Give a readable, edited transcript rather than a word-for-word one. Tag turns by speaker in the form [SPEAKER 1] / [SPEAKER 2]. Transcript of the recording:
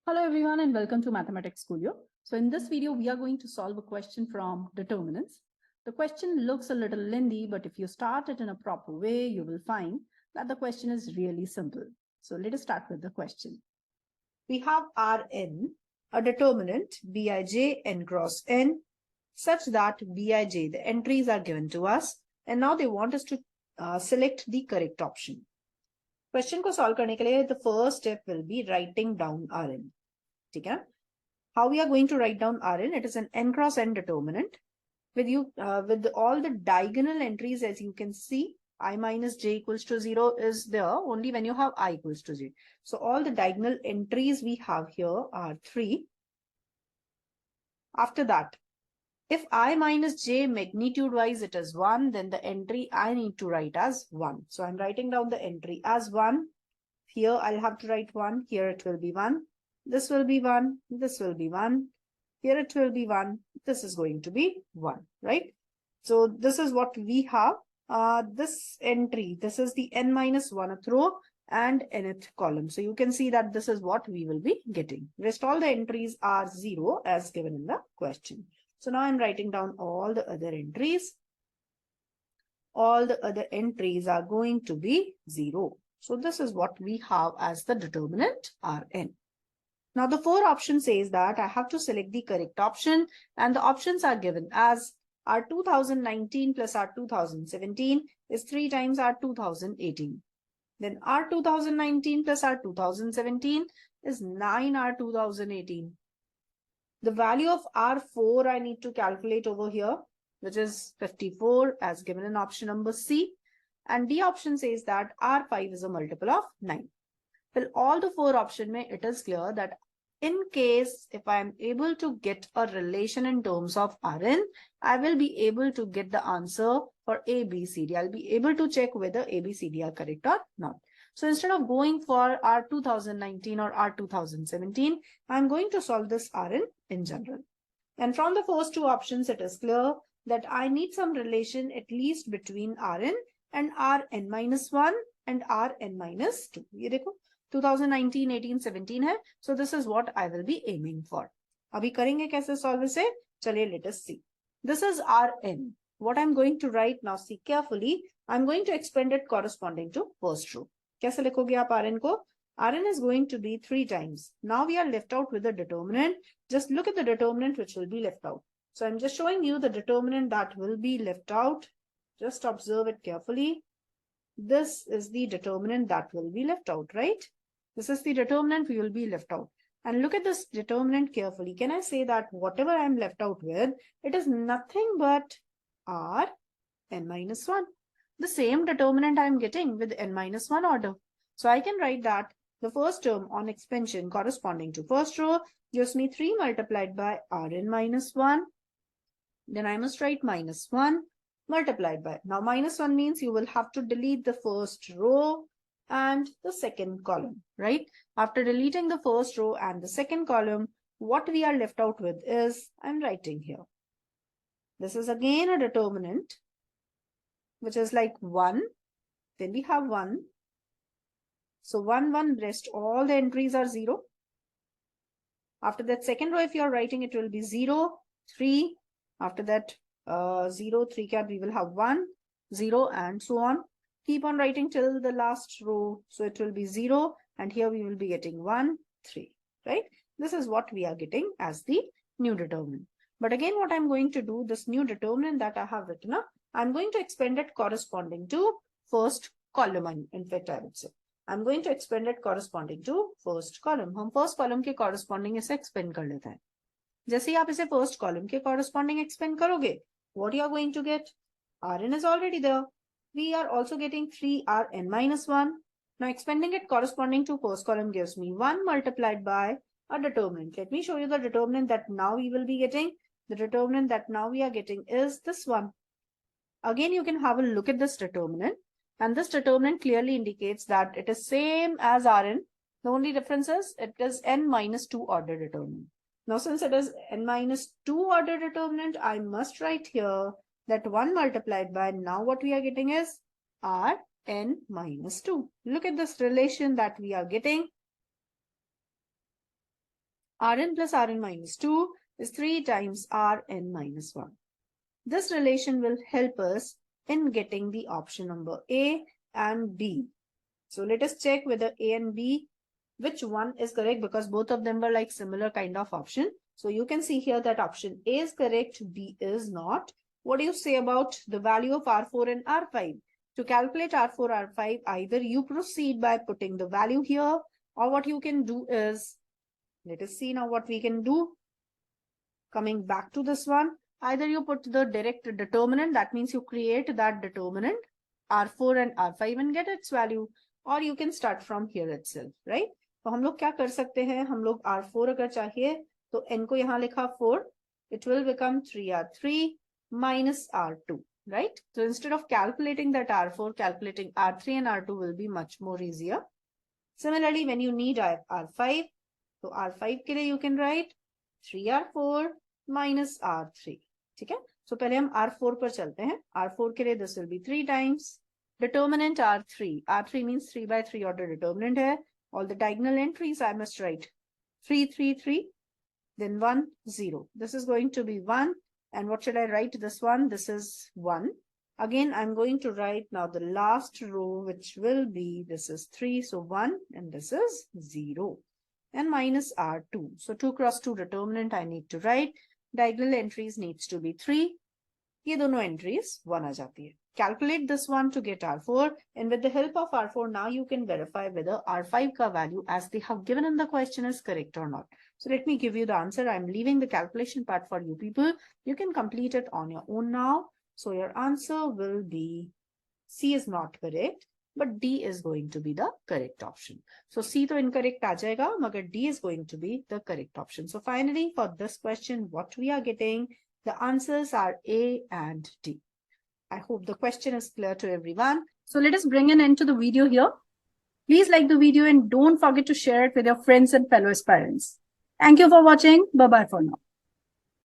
[SPEAKER 1] Hello everyone and welcome to Mathematics Studio. So in this video, we are going to solve a question from determinants. The question looks a little lengthy, but if you start it in a proper way, you will find that the question is really simple. So let us start with the question.
[SPEAKER 2] We have Rn, a determinant Bij n cross n, such that Bij, the entries are given to us, and now they want us to select the correct option. Question को solve करने के लिए the first step will be writing down Rn. ठीक है? How we are going to write down Rn? It is an n cross n determinant with all the diagonal entries, as you can see. I minus j equals to 0 is there only when you have I equals to j. So all the diagonal entries we have here are 3. After that, if I minus j magnitude wise it is 1, then the entry I need to write as 1. So I'm writing down the entry as 1. Here I'll have to write 1. Here it will be 1. This will be 1. This will be 1. Here it will be 1. This is going to be 1, right? So this is what we have. This entry, this is the n minus 1th row and nth column. So you can see that this is what we will be getting. Rest all the entries are 0 as given in the question. So now I'm writing down all the other entries. All the other entries are going to be 0. So this is what we have as the determinant Rn. Now the 4 option says that I have to select the correct option, and the options are given as R 2019 plus R 2017 is 3 times R 2018. Then R 2019 plus R 2017 is 9 R 2018. The value of R4 I need to calculate over here, which is 54 as given in option number C. And D option says that R5 is a multiple of 9. Well, all the 4 options, it is clear that in case if I am able to get a relation in terms of Rn, I will be able to get the answer for A, B, C, D. I'll be able to check whether A, B, C, D are correct or not. So instead of going for R 2019 or R 2017, I'm going to solve this Rn in general. And from the first 2 options, it is clear that I need some relation at least between Rn and Rn minus 1 and Rn minus 2. ये देखो 2019, 18, 17 है. So this is what I will be aiming for. अभी करेंगे कैसे solve इसे? चलिए let us see. This is Rn. What I'm going to write now, see carefully. I'm going to expand it corresponding to first row. कैसे लिखोगे आप Rn को? Rn is going to be 3 times. Now we are left out with the determinant. Just look at the determinant which will be left out. So I'm just showing you the determinant that will be left out. Just observe it carefully. This is the determinant that will be left out, right? This is the determinant we will be left out. And look at this determinant carefully. Can I say that whatever I'm left out with, it is nothing but R n minus 1. The same determinant I'm getting with n minus 1 order. So I can write that the first term on expansion corresponding to first row gives me 3 multiplied by Rn minus 1. Then I must write minus 1 multiplied by. Now minus 1 means you will have to delete the first row and the second column, right? After deleting the first row and the second column, what we are left out with is, I'm writing here. This is again a determinant, which is like 1. Then we have 1. So 1, 1, rest all the entries are 0. After that second row, if you are writing, it will be 0, 3. After that 0, 3 cat, we will have 1, 0 and so on. Keep on writing till the last row. So it will be 0 and here we will be getting 1, 3, right? This is what we are getting as the new determinant. But again, what I'm going to do, this new determinant that I have written up, I'm going to expand it corresponding to first column. In fact, I would say, I'm going to expand it corresponding to first column. हम first column के corresponding इसे expand कर लेते हैं. जैसे ही आप इसे first column के corresponding expand करोगे, what you are going to get? Rn is already there. We are also getting 3 Rn minus 1. Now expanding it corresponding to first column gives me 1 multiplied by a determinant. Let me show you the determinant that now we will be getting. The determinant that now we are getting is this one. Again, you can have a look at this determinant. And this determinant clearly indicates that it is same as Rn. The only difference is it is n minus 2 order determinant. Now since it is n minus 2 order determinant, I must write here that 1 multiplied by, now what we are getting is Rn minus 2. Look at this relation that we are getting. Rn plus Rn minus 2 is 3 times Rn minus 1. This relation will help us in getting the option number A and B. So let us check whether A and B, which one is correct, because both of them were like similar kind of option. So you can see here that option A is correct, B is not. What do you say about the value of R4 and R5? To calculate R4, R5, either you proceed by putting the value here, or what you can do is, let us see now what we can do. Coming back to this one, either you put the direct determinant, that means you create that determinant, R4 and R5 and get its value, or you can start from here itself, right? तो हम लोग क्या कर सकते हैं, हम लोग R4 अगर चाहिए तो n को यहाँ लिखा 4, it will become 3R3 minus R2, right? So instead of calculating that R4, calculating R3 and R2 will be much more easier. Similarly, when you need R5, so R5 के लिए you can write 3R4 minus R3, ठीक है? So पहले हम R4 पर चलते हैं. R4 के लिए this will be 3 times determinant R3. R3 means 3 by 3 order determinant है. All the diagonal entries I must write 3, 3, 3, then 1, 0. This is going to be 1. And what should I write this one? This is 1. Again, I'm going to write now the last row, which will be, this is 3, so 1, and this is 0. And minus R2. So 2 cross 2 determinant I need to write. Diagonal entries needs to be 3. ये दोनों entries 1 आ जाती है. Calculate this one to get R4, and with the help of R4, now you can verify whether R5 ka value as they have given in the question is correct or not. So let me give you the answer. I'm leaving the calculation part for you people. You can complete it on your own now. So your answer will be C is not correct, but D is going to be the correct option. So C to incorrect aa jayega, magar D is going to be the correct option. So finally, for this question, what we are getting, the answers are A and D. I hope the question is clear to everyone.
[SPEAKER 1] So let us bring an end to the video here. Please like the video and don't forget to share it with your friends and fellow aspirants. Thank you for watching. Bye-bye for now.